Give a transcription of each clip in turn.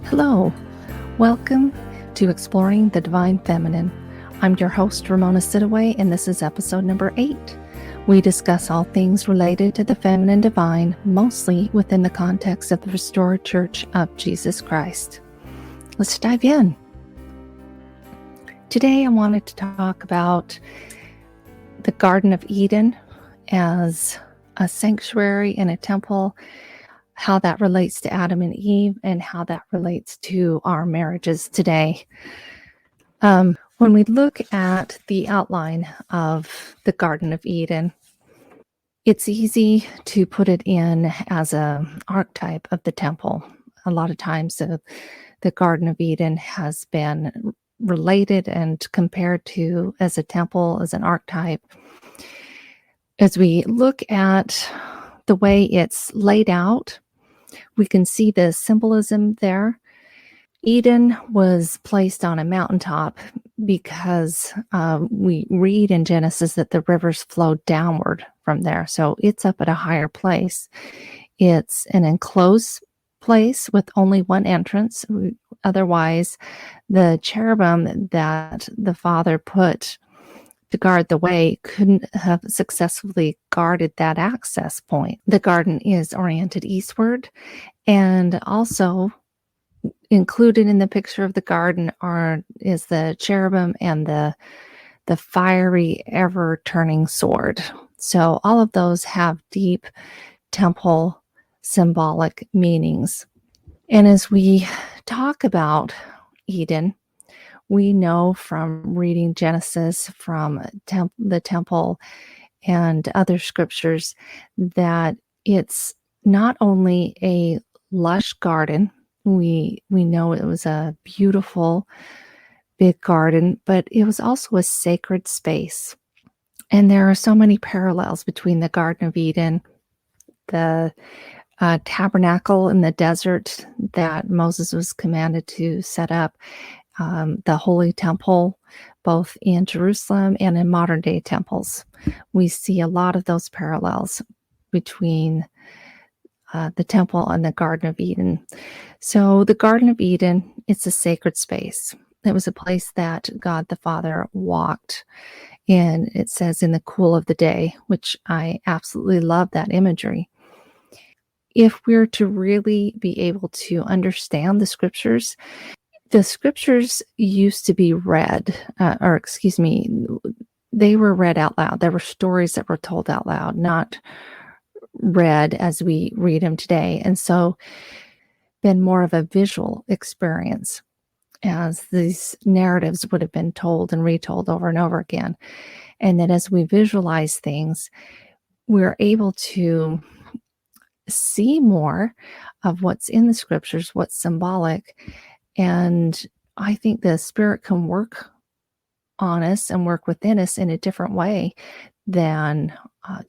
Hello, welcome to Exploring the Divine Feminine. I'm your host, Ramona Sidaway, and this is episode number 8. We discuss all things related to the feminine divine, mostly within the context of the Restored Church of Jesus Christ. Let's dive in. Today I wanted to talk about the Garden of Eden as a sanctuary and a temple, how that relates to Adam and Eve, and how that relates to our marriages today. When we look at the outline of the Garden of Eden, it's easy to put it in as an archetype of the temple. A lot of times the Garden of Eden has been related and compared to as a temple, as an archetype. As we look at the way it's laid out, we can see the symbolism there. Eden was placed on a mountaintop because we read in Genesis that the rivers flowed downward from there. So it's up at a higher place. It's an enclosed place with only one entrance. Otherwise, the cherubim that the Father put to guard the way couldn't have successfully guarded that access point. The garden is oriented eastward, and also included in the picture of the garden is the cherubim and the fiery, ever-turning sword. So all of those have deep temple symbolic meanings. And as we talk about Eden, we know from reading Genesis, from the temple and other scriptures, that it's not only a lush garden. We know it was a beautiful big garden, but it was also a sacred space. And there are so many parallels between the Garden of Eden, the tabernacle in the desert that Moses was commanded to set up, the Holy Temple, both in Jerusalem and in modern day temples. We see a lot of those parallels between the temple and the Garden of Eden. So the Garden of Eden, it's a sacred space. It was a place that God the Father walked, and it says in the cool of the day, which I absolutely love that imagery. If we're to really be able to understand the scriptures used to be read, they were read out loud. There were stories that were told out loud, not read as we read them today. And so been more of a visual experience, as these narratives would have been told and retold over and over again. And that as we visualize things, we're able to see more of what's in the scriptures, what's symbolic. And I think the Spirit can work on us and work within us in a different way than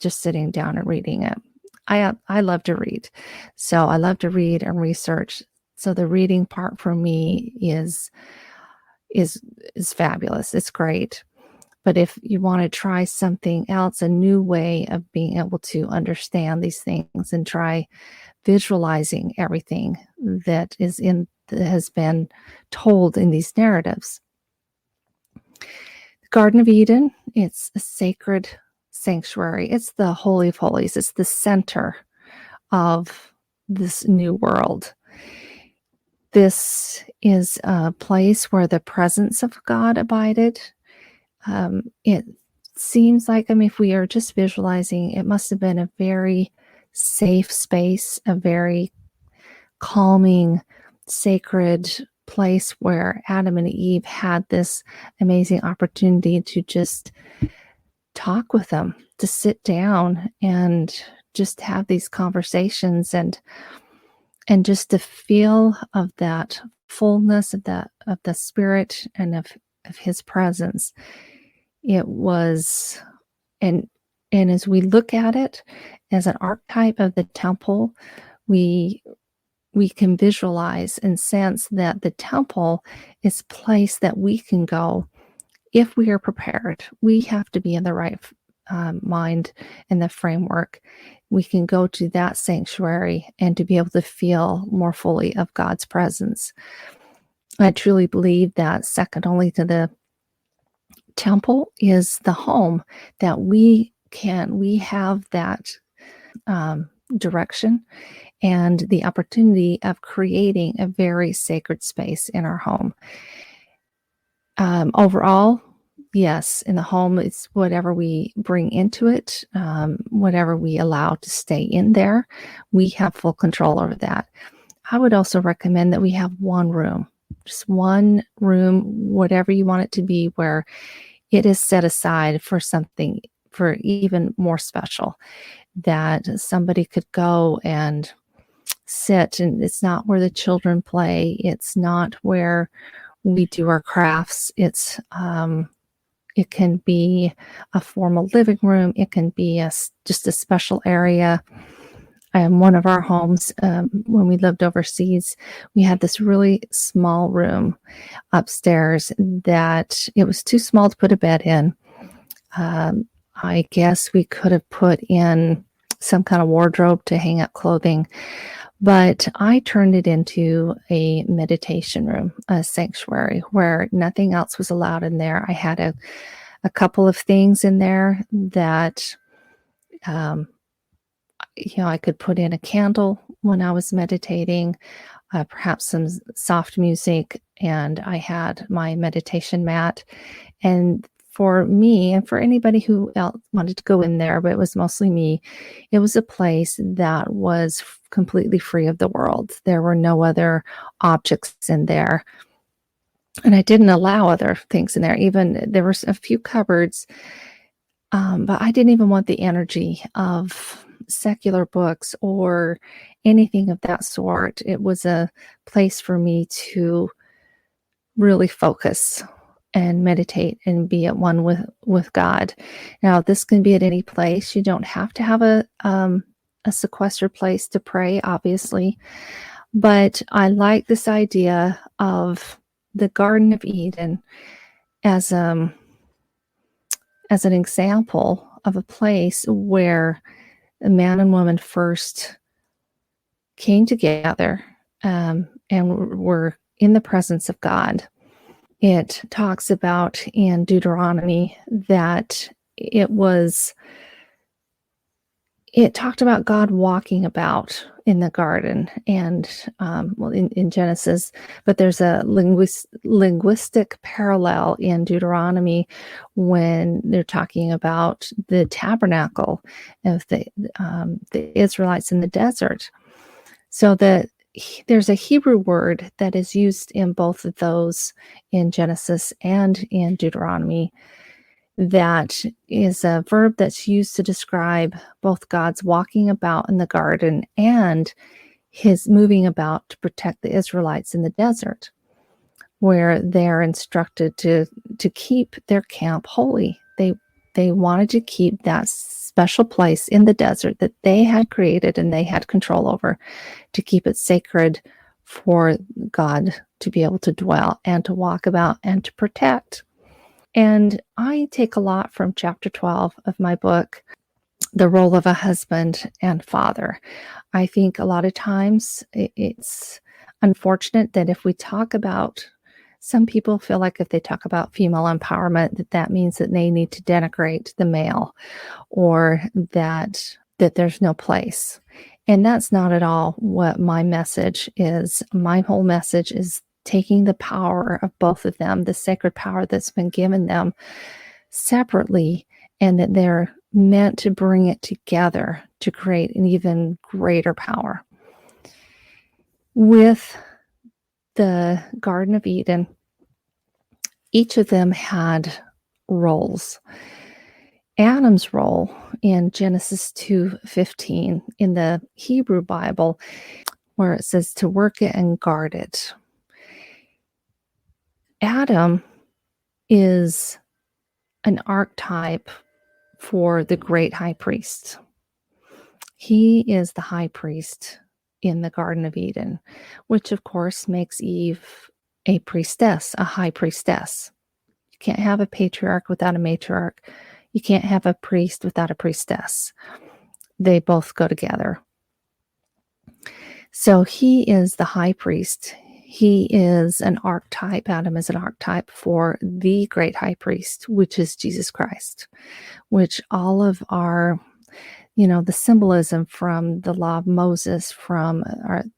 just sitting down and reading it. I love to read. So I love to read and research. So the reading part for me is fabulous. It's great. But if you want to try something else, a new way of being able to understand these things and try visualizing everything that has been told in these narratives. The Garden of Eden, it's a sacred sanctuary. It's the Holy of Holies. It's the center of this new world. This is a place where the presence of God abided. It seems like, if we are just visualizing, it must have been a very safe space, a very calming, sacred place where Adam and Eve had this amazing opportunity to just talk with them, to sit down and just have these conversations and just to feel of that fullness of the Spirit and of his presence. It was, and as we look at it as an archetype of the temple, we can visualize and sense that the temple is a place that we can go if we are prepared. We have to be in the right mind and the framework we can go to that sanctuary and to be able to feel more fully of God's presence. I truly believe that second only to the temple is the home, that we have that direction and the opportunity of creating a very sacred space in our home. Overall, yes, in the home, it's whatever we bring into it, whatever we allow to stay in there, we have full control over that. I would also recommend that we have one room, just one room, whatever you want it to be, where it is set aside for something, for even more special, that somebody could go and sit. And it's not where the children play. It's not where we do our crafts. It can be a formal living room. It can be just a special area. One of our homes, when we lived overseas, we had this really small room upstairs that it was too small to put a bed in. I guess we could have put in some kind of wardrobe to hang up clothing, but I turned it into a meditation room, a sanctuary where nothing else was allowed in there. I had a couple of things in there that, I could put in a candle when I was meditating, perhaps some soft music, and I had my meditation mat. And for me, and for anybody who else wanted to go in there, but it was mostly me, it was a place that was completely free of the world. There were no other objects in there. And I didn't allow other things in there. Even there were a few cupboards, but I didn't even want the energy of secular books or anything of that sort. It was a place for me to really focus and meditate and be at one with God. Now, this can be at any place. You don't have to have a sequestered place to pray, obviously, but I like this idea of the Garden of Eden as an example of a place where a man and woman first came together and were in the presence of God. It talks about in Deuteronomy that it talked about God walking about in the garden, and in Genesis, but there's a linguistic parallel in Deuteronomy when they're talking about the tabernacle of the Israelites in the desert. So there's a Hebrew word that is used in both of those, in Genesis and in Deuteronomy, that is a verb that's used to describe both God's walking about in the garden and his moving about to protect the Israelites in the desert, where they're instructed to keep their camp holy. They wanted to keep that special place in the desert that they had created and they had control over, to keep it sacred for God to be able to dwell and to walk about and to protect. And I take a lot from chapter 12 of my book, the role of a husband and father. I think a lot of times it's unfortunate that if we talk about, some people feel like if they talk about female empowerment, that means that they need to denigrate the male, or that there's no place. And that's not at all what my message is. My whole message is taking the power of both of them, the sacred power that's been given them separately, and that they're meant to bring it together to create an even greater power. With the Garden of Eden, each of them had roles. Adam's role in Genesis 2:15 in the Hebrew Bible, where it says to work it and guard it. Adam is an archetype for the great high priest. He is the high priest in the Garden of Eden, which of course makes Eve a priestess, a high priestess. You can't have a patriarch without a matriarch. You can't have a priest without a priestess. they both go together. So he is the high priest. He is an archetype. Adam is an archetype for the great high priest, which is Jesus Christ, which all of our, the symbolism from the law of Moses, from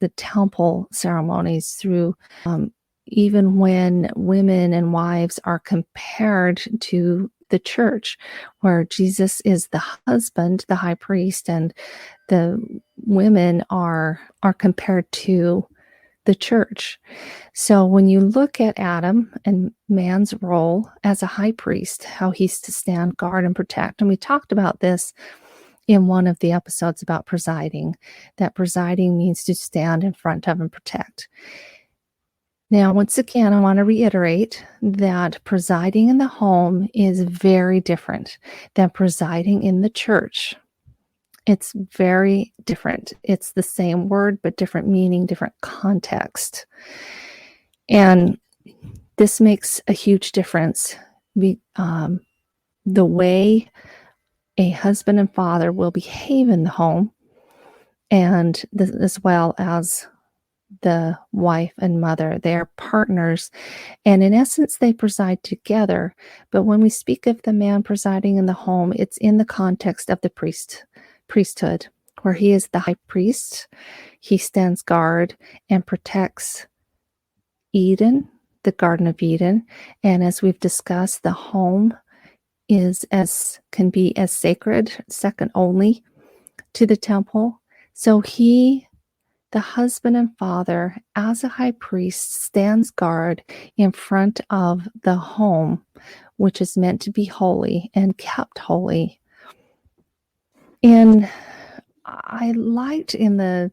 the temple ceremonies, through even when women and wives are compared to the church, where Jesus is the husband, the high priest, and the women are compared to the church. So when you look at Adam and man's role as a high priest, how he's to stand guard and protect, and we talked about this in one of the episodes about presiding, that presiding means to stand in front of and protect. Now, once again, I want to reiterate that presiding in the home is very different than presiding in the church. It's very different. It's the same word, but different meaning, different context. And this makes a huge difference. The way a husband and father will behave in the home, and as well as the wife and mother. They are partners, and in essence, they preside together. But when we speak of the man presiding in the home, it's in the context of the priesthood, where he is the high priest. He stands guard and protects Eden, the Garden of Eden. And as we've discussed, the home can be as sacred, second only to the temple. So the husband and father, as a high priest, stands guard in front of the home, which is meant to be holy and kept holy. And I liked in the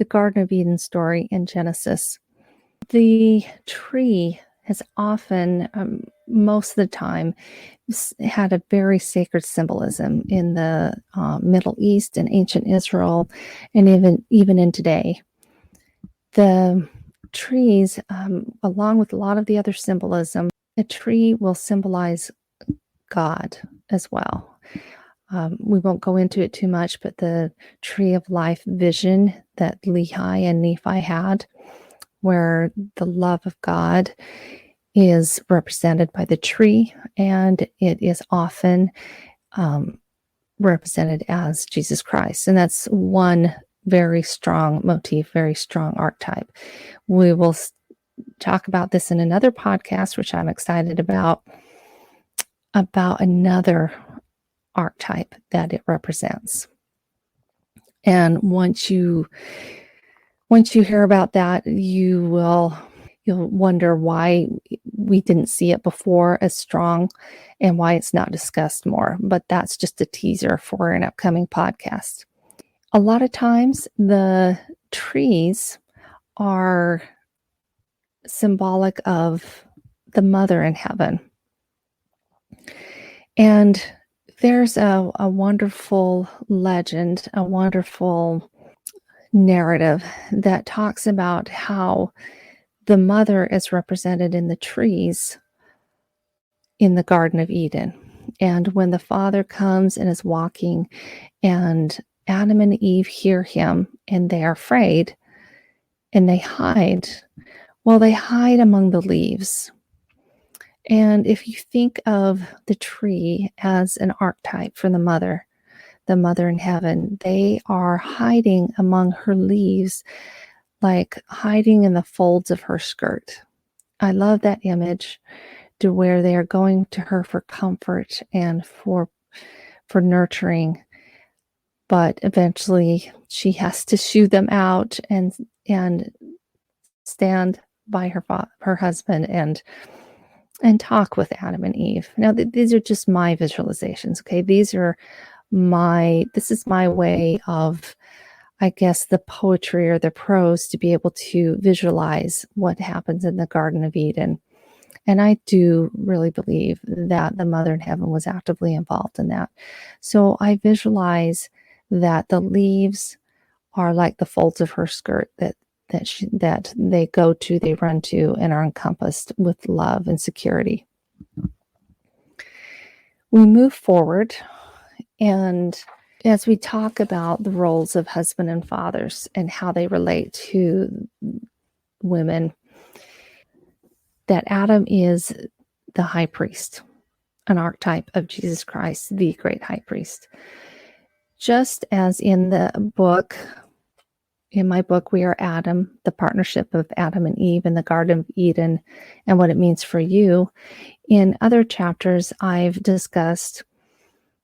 Garden of Eden story in Genesis, the tree has often, most of the time, had a very sacred symbolism in the Middle East and ancient Israel, and even in today. The trees, along with a lot of the other symbolism, a tree will symbolize God as well. We won't go into it too much, but the tree of life vision that Lehi and Nephi had, where the love of God is represented by the tree, and it is often represented as Jesus Christ. And that's one very strong motif, very strong archetype. We will talk about this in another podcast, which I'm excited about another archetype that it represents. And once you hear about that, you'll wonder why we didn't see it before as strong and why it's not discussed more. But that's just a teaser for an upcoming podcast. A lot of times the trees are symbolic of the mother in heaven. And there's a wonderful legend, a wonderful narrative that talks about how the mother is represented in the trees in the Garden of Eden. And when the father comes and is walking, and Adam and Eve hear him, and they are afraid, and they hide. Well, they hide among the leaves. And if you think of the tree as an archetype for the mother in heaven, they are hiding among her leaves, like hiding in the folds of her skirt. I love that image, to where they are going to her for comfort and for nurturing, but eventually she has to shoo them out and stand by her husband and talk with Adam and Eve. Now, these are just my visualizations, okay? This is my way of, I guess, the poetry or the prose to be able to visualize what happens in the Garden of Eden. And I do really believe that the mother in heaven was actively involved in that. So I visualize that the leaves are like the folds of her skirt that they go to, they run to, and are encompassed with love and security. We move forward, and As we talk about the roles of husband and fathers and how they relate to women, that Adam is the high priest, an archetype of Jesus Christ, the great high priest. Just as in my book, We Are Adam, the partnership of Adam and Eve in the Garden of Eden, and what it means for you. In other chapters, I've discussed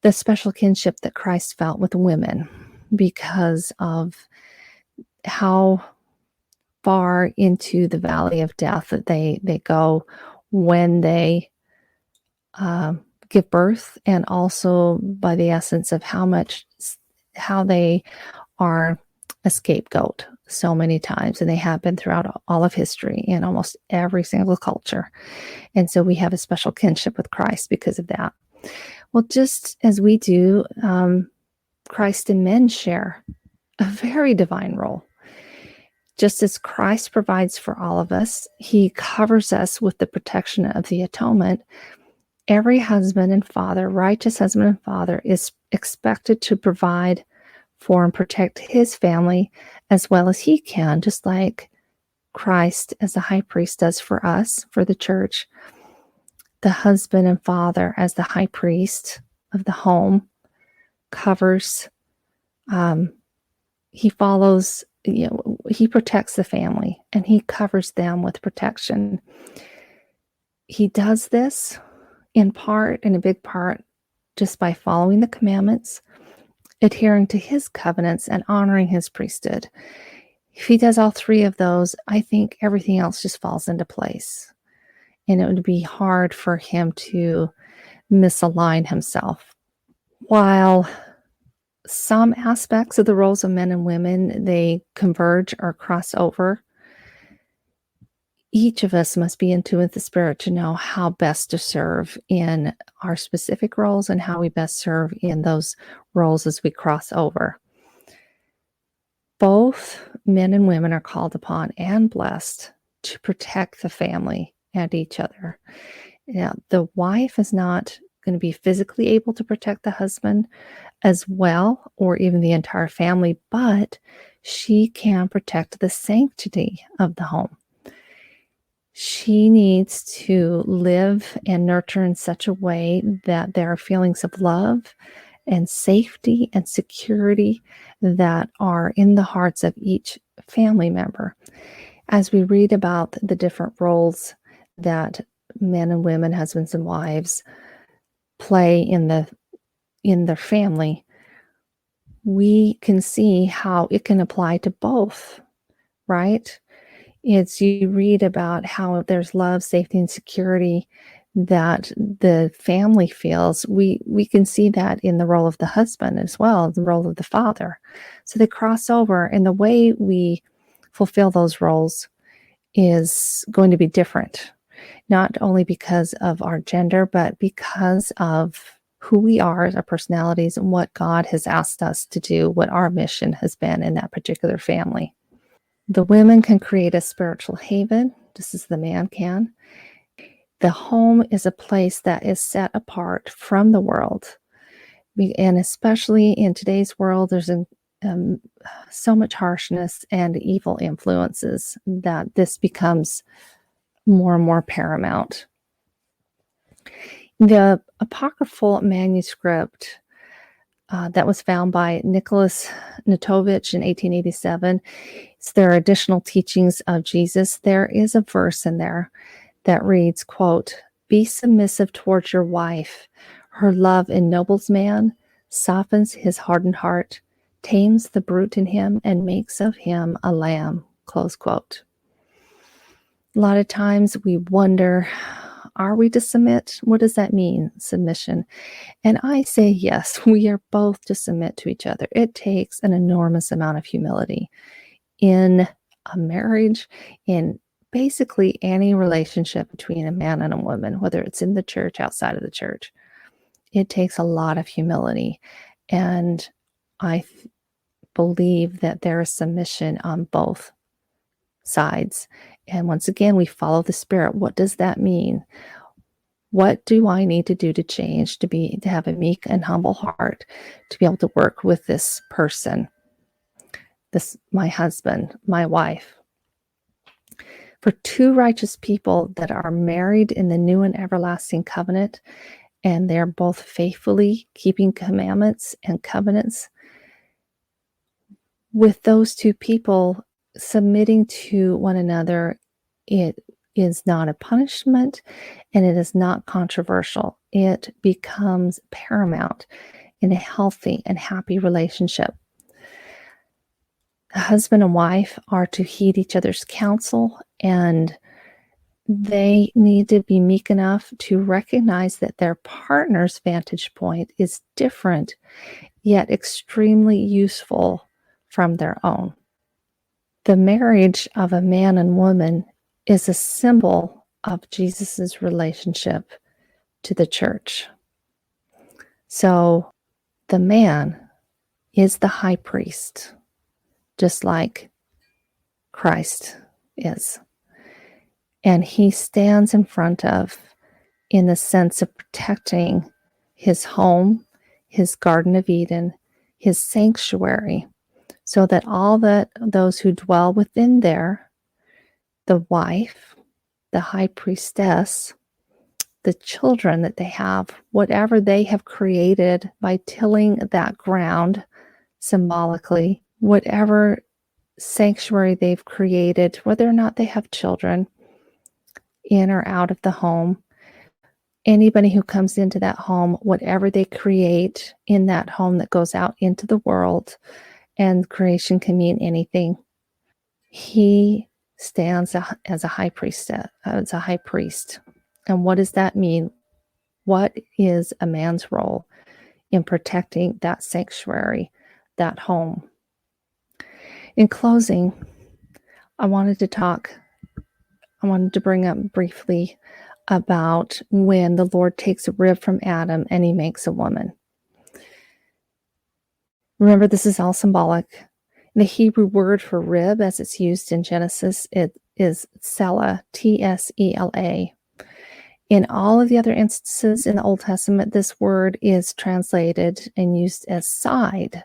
the special kinship that Christ felt with women because of how far into the valley of death that they go when they give birth, and also by the essence of how they are a scapegoat so many times, and they have been throughout all of history in almost every single culture. And so we have a special kinship with Christ because of that. Well, just as we do, Christ and men share a very divine role. Just as Christ provides for all of us, he covers us with the protection of the atonement. Every husband and father, righteous husband and father, is expected to provide for and protect his family as well as he can, just like Christ as the high priest does for us, for the church. The husband and father as the high priest of the home covers, he follows, he protects the family and he covers them with protection. He does this in a big part, just by following the commandments, adhering to his covenants, and honoring his priesthood. If he does all three of those, I think everything else just falls into place. And it would be hard for him to misalign himself. While some aspects of the roles of men and women, they converge or cross over, each of us must be in tune with the Spirit to know how best to serve in our specific roles and how we best serve in those roles as we cross over. Both men and women are called upon and blessed to protect the family and each other. Now, the wife is not going to be physically able to protect the husband as well, or even the entire family, but she can protect the sanctity of the home. She needs to live and nurture in such a way that there are feelings of love and safety and security that are in the hearts of each family member. As we read about the different roles that men and women, husbands and wives, play in their family, we can see how it can apply to both, right? You read about how there's love, safety, and security that the family feels. We can see that in the role of the husband as well, the role of the father. So they cross over, and the way we fulfill those roles is going to be different, not only because of our gender, but because of who we are, our personalities, and what God has asked us to do, what our mission has been in that particular family. The women can create a spiritual haven, just as the man can. The home is a place that is set apart from the world. And especially in today's world, there's so much harshness and evil influences that this becomes more and more paramount. The apocryphal manuscript that was found by Nicholas Nitovich in 1887. There are additional teachings of Jesus. There is a verse in there that reads, quote, "Be submissive towards your wife. Her love ennobles man, softens his hardened heart, tames the brute in him, and makes of him a lamb," close quote. A lot of times we wonder, are we to submit? What does that mean, submission? And I say yes, we are both to submit to each other. It takes an enormous amount of humility in a marriage, in basically any relationship between a man and a woman, whether it's in the church, outside of the church. It takes a lot of humility. And I believe that there is submission on both sides. And once again, we follow the Spirit. What does that mean? What do I need to do to change, to have a meek and humble heart, to be able to work with this person, my husband, my wife? For two righteous people that are married in the new and everlasting covenant, and they're both faithfully keeping commandments and covenants, with those two people submitting to one another, it is not a punishment and it is not controversial. It becomes paramount in a healthy and happy relationship. The husband and wife are to heed each other's counsel, and they need to be meek enough to recognize that their partner's vantage point is different, yet extremely useful from their own. The marriage of a man and woman is a symbol of Jesus's relationship to the church. So the man is the high priest, just like Christ is. And he stands in front of, in the sense of protecting his home, his Garden of Eden, his sanctuary, so that those who dwell within there, the wife, the high priestess, the children that they have, whatever they have created by tilling that ground symbolically, whatever sanctuary they've created, whether or not they have children in or out of the home, anybody who comes into that home, whatever they create in that home that goes out into the world, and creation can mean anything, he stands as a high priest. And what does that mean? What is a man's role in protecting that sanctuary, that home? In closing, I wanted to bring up briefly about when the Lord takes a rib from Adam and he makes a woman. Remember, this is all symbolic. The Hebrew word for rib, as it's used in Genesis, it is tsela, T-S-E-L-A. In all of the other instances in the Old Testament, this word is translated and used as side,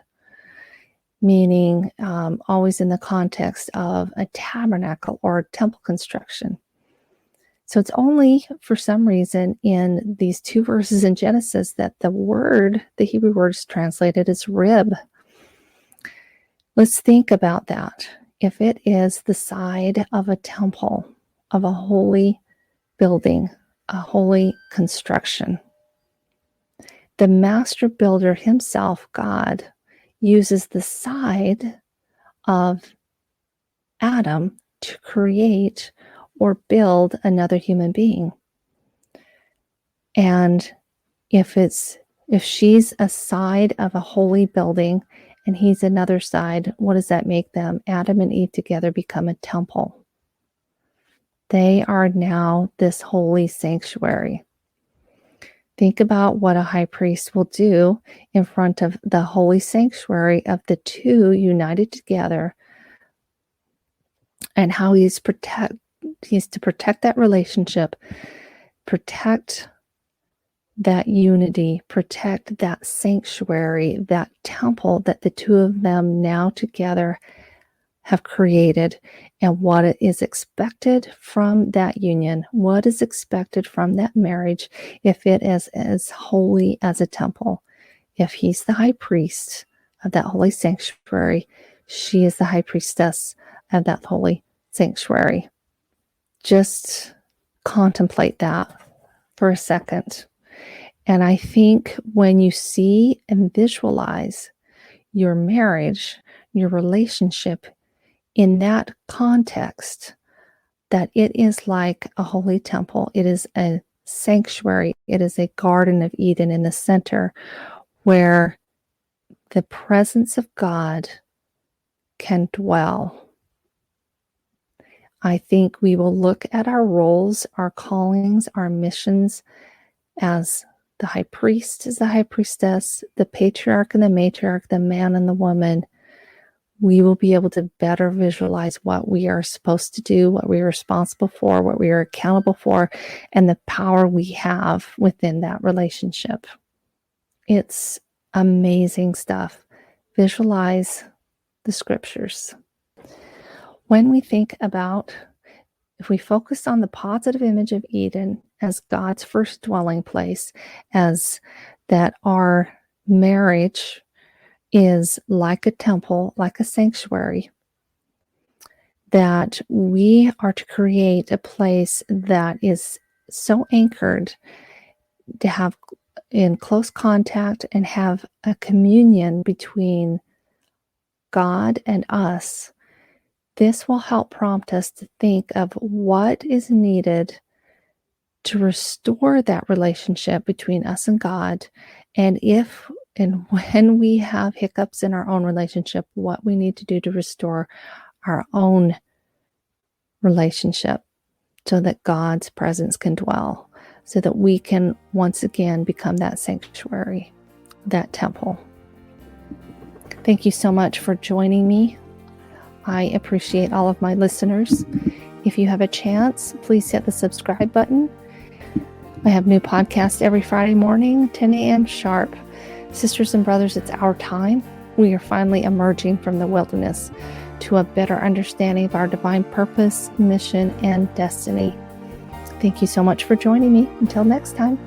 meaning always in the context of a tabernacle or temple construction. So it's only for some reason in these two verses in Genesis that the Hebrew word is translated as rib. Let's think about that. If it is the side of a temple, of a holy building, a holy construction, the master builder himself, God, uses the side of Adam to create or build another human being. And if she's a side of a holy building and he's another side, what does that make them? Adam and Eve together become a temple. They are now this holy sanctuary. Think about what a high priest will do in front of the holy sanctuary of the two united together, and how he's to protect that relationship, protect that unity, protect that sanctuary, that temple that the two of them now together have created, and what is expected from that union, what is expected from that marriage, if it is as holy as a temple. If he's the high priest of that holy sanctuary, she is the high priestess of that holy sanctuary. Just contemplate that for a second. And I think when you see and visualize your marriage, your relationship in that context, that it is like a holy temple, it is a sanctuary, it is a Garden of Eden in the center where the presence of God can dwell. I think we will look at our roles, our callings, our missions as the high priest is the high priestess, the patriarch and the matriarch, the man and the woman. we will be able to better visualize what we are supposed to do, what we are responsible for, what we are accountable for, and the power we have within that relationship. It's amazing stuff. Visualize the scriptures. When we think about, if we focus on the positive image of Eden as God's first dwelling place, as that our marriage is like a temple, like a sanctuary, that we are to create a place that is so anchored to have in close contact and have a communion between God and us. This will help prompt us to think of what is needed to restore that relationship between us and God, and if and when we have hiccups in our own relationship, what we need to do to restore our own relationship so that God's presence can dwell, so that we can once again become that sanctuary, that temple. Thank you so much for joining me. I appreciate all of my listeners. If you have a chance, please hit the subscribe button. I have new podcasts every Friday morning, 10 a.m. sharp. Sisters and brothers, it's our time. We are finally emerging from the wilderness to a better understanding of our divine purpose, mission, and destiny. Thank you so much for joining me. Until next time.